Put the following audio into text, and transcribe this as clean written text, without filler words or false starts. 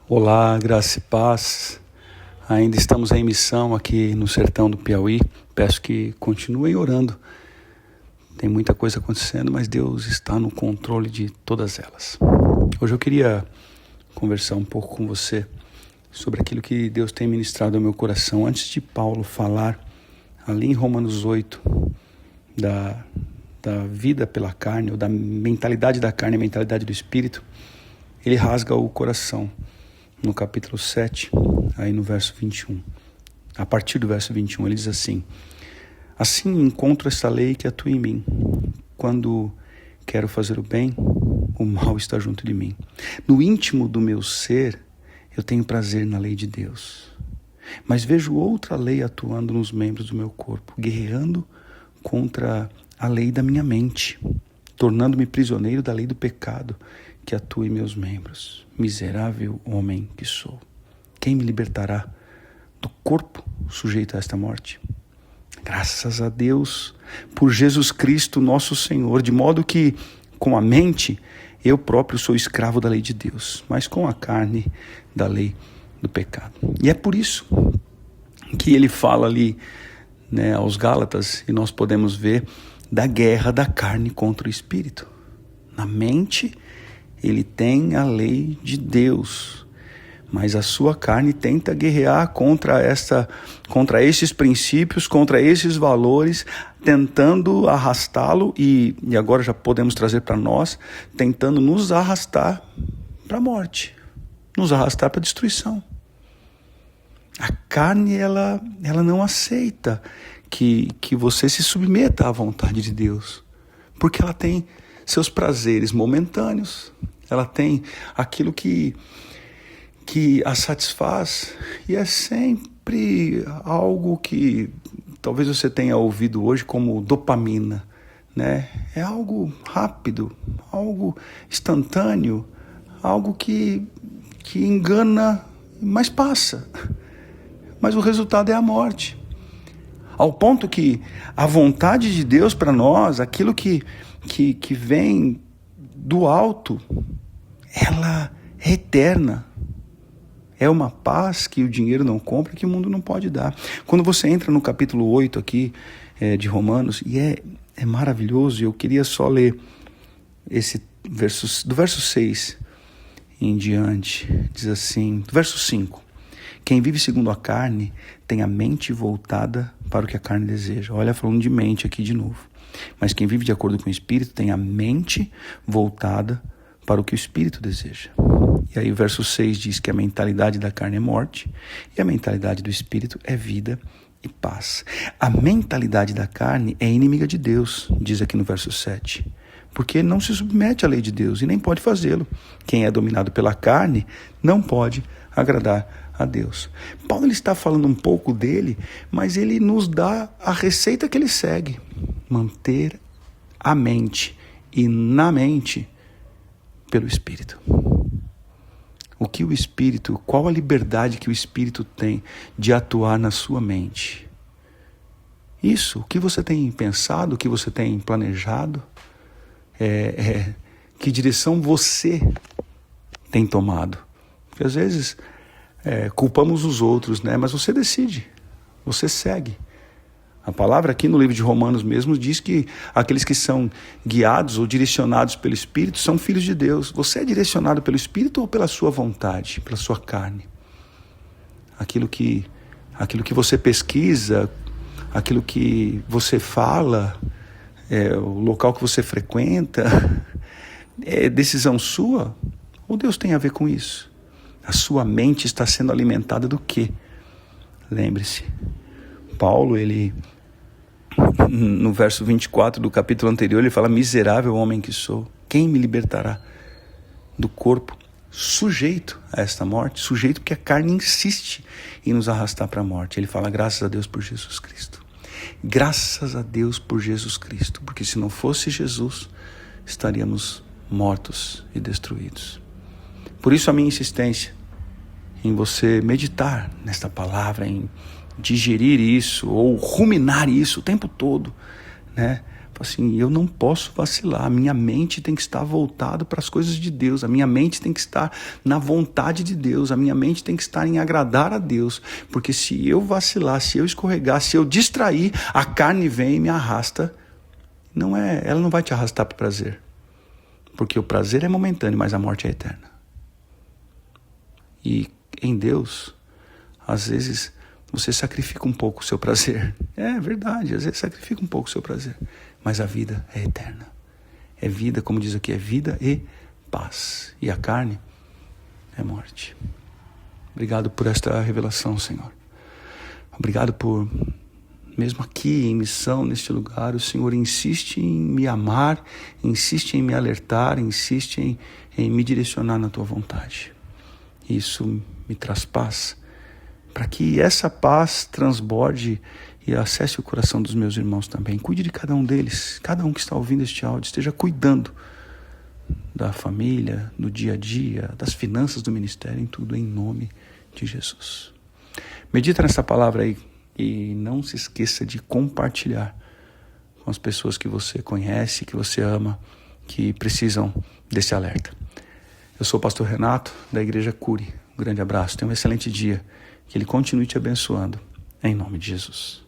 Olá, graça e paz. Ainda estamos em missão aqui no sertão do Piauí. Peço que continuem orando. Tem muita coisa acontecendo, mas Deus está no controle de todas elas. Hoje eu queria conversar um pouco com você sobre aquilo que Deus tem ministrado ao meu coração. Antes de Paulo falar ali em Romanos 8 da vida pela carne, ou da mentalidade da carne, a mentalidade do espírito, ele rasga o coração. No capítulo 7, aí no verso 21. A partir do verso 21, ele diz assim: assim encontro esta lei que atua em mim. Quando quero fazer o bem, o mal está junto de mim. No íntimo do meu ser, eu tenho prazer na lei de Deus. Mas vejo outra lei atuando nos membros do meu corpo, guerreando contra a lei da minha mente, tornando-me prisioneiro da lei do pecado que atua em meus membros. Miserável homem que sou. Quem me libertará do corpo sujeito a esta morte? Graças a Deus por Jesus Cristo nosso Senhor, de modo que com a mente eu próprio sou escravo da lei de Deus, mas com a carne da lei do pecado. E é por isso que ele fala ali, aos Gálatas, e nós podemos ver da guerra da carne contra o espírito. Na mente ele tem a lei de Deus, mas a sua carne tenta guerrear contra esses princípios, contra esses valores, tentando arrastá-lo, e agora já podemos trazer para nós, tentando nos arrastar para a morte, nos arrastar para a destruição. A carne, ela não aceita que você se submeta à vontade de Deus, porque ela tem seus prazeres momentâneos, ela tem aquilo que a satisfaz, e é sempre algo que talvez você tenha ouvido hoje como dopamina, né? É algo rápido, algo instantâneo, algo que engana, mas passa. Mas o resultado é a morte. Ao ponto que a vontade de Deus para nós, aquilo que vem do alto, ela é eterna. É uma paz que o dinheiro não compra, que o mundo não pode dar. Quando você entra no capítulo 8 aqui de Romanos, e é maravilhoso, eu queria só ler esse verso, do verso 6 em diante, diz assim, do verso 5. Quem vive segundo a carne tem a mente voltada para o que a carne deseja. Olha, falando de mente aqui de novo. Mas quem vive de acordo com o Espírito tem a mente voltada para o que o Espírito deseja. E aí o verso 6 diz que a mentalidade da carne é morte e a mentalidade do Espírito é vida e paz. A mentalidade da carne é inimiga de Deus, diz aqui no verso 7, porque não se submete à lei de Deus e nem pode fazê-lo. Quem é dominado pela carne não pode agradar a Deus. Paulo ele está falando um pouco dele, mas ele nos dá a receita que ele segue: manter a mente e na mente pelo Espírito. O que o Espírito, qual a liberdade que o Espírito tem de atuar na sua mente? Isso, o que você tem pensado, o que você tem planejado, que direção você tem tomado? Porque às vezes culpamos os outros, mas você decide, você segue. A palavra aqui no livro de Romanos mesmo diz que aqueles que são guiados ou direcionados pelo Espírito são filhos de Deus. Você é direcionado pelo Espírito ou pela sua vontade, pela sua carne? Aquilo que você pesquisa, aquilo que você fala, o local que você frequenta, é decisão sua? Ou Deus tem a ver com isso? A sua mente está sendo alimentada do quê? Lembre-se, Paulo, ele no verso 24 do capítulo anterior, ele fala: miserável homem que sou, quem me libertará do corpo sujeito a esta morte? Sujeito porque a carne insiste em nos arrastar para a morte. Ele fala: graças a Deus por Jesus Cristo. Graças a Deus por Jesus Cristo, porque se não fosse Jesus, estaríamos mortos e destruídos. Por isso a minha insistência em você meditar nesta palavra, em digerir isso ou ruminar isso o tempo todo, Assim, eu não posso vacilar, a minha mente tem que estar voltada para as coisas de Deus, a minha mente tem que estar na vontade de Deus, a minha mente tem que estar em agradar a Deus, porque se eu vacilar, se eu escorregar, se eu distrair, a carne vem e me arrasta. Ela não vai te arrastar para o prazer, porque o prazer é momentâneo, mas a morte é eterna. E em Deus, às vezes você sacrifica um pouco o seu prazer. É verdade, às vezes sacrifica um pouco o seu prazer. Mas a vida é eterna. É vida, como diz aqui, é vida e paz. E a carne é morte. Obrigado por esta revelação, Senhor. Obrigado por, mesmo aqui em missão, neste lugar, o Senhor insiste em me amar, insiste em me alertar, insiste em me direcionar na Tua vontade. Isso me traz paz, para que essa paz transborde e acesse o coração dos meus irmãos também. Cuide de cada um deles, cada um que está ouvindo este áudio, esteja cuidando da família, do dia a dia, das finanças do ministério, em tudo, em nome de Jesus. Medita nessa palavra aí e não se esqueça de compartilhar com as pessoas que você conhece, que você ama, que precisam desse alerta. Eu sou o pastor Renato, da Igreja Cure. Um grande abraço, tenha um excelente dia. Que Ele continue te abençoando, em nome de Jesus.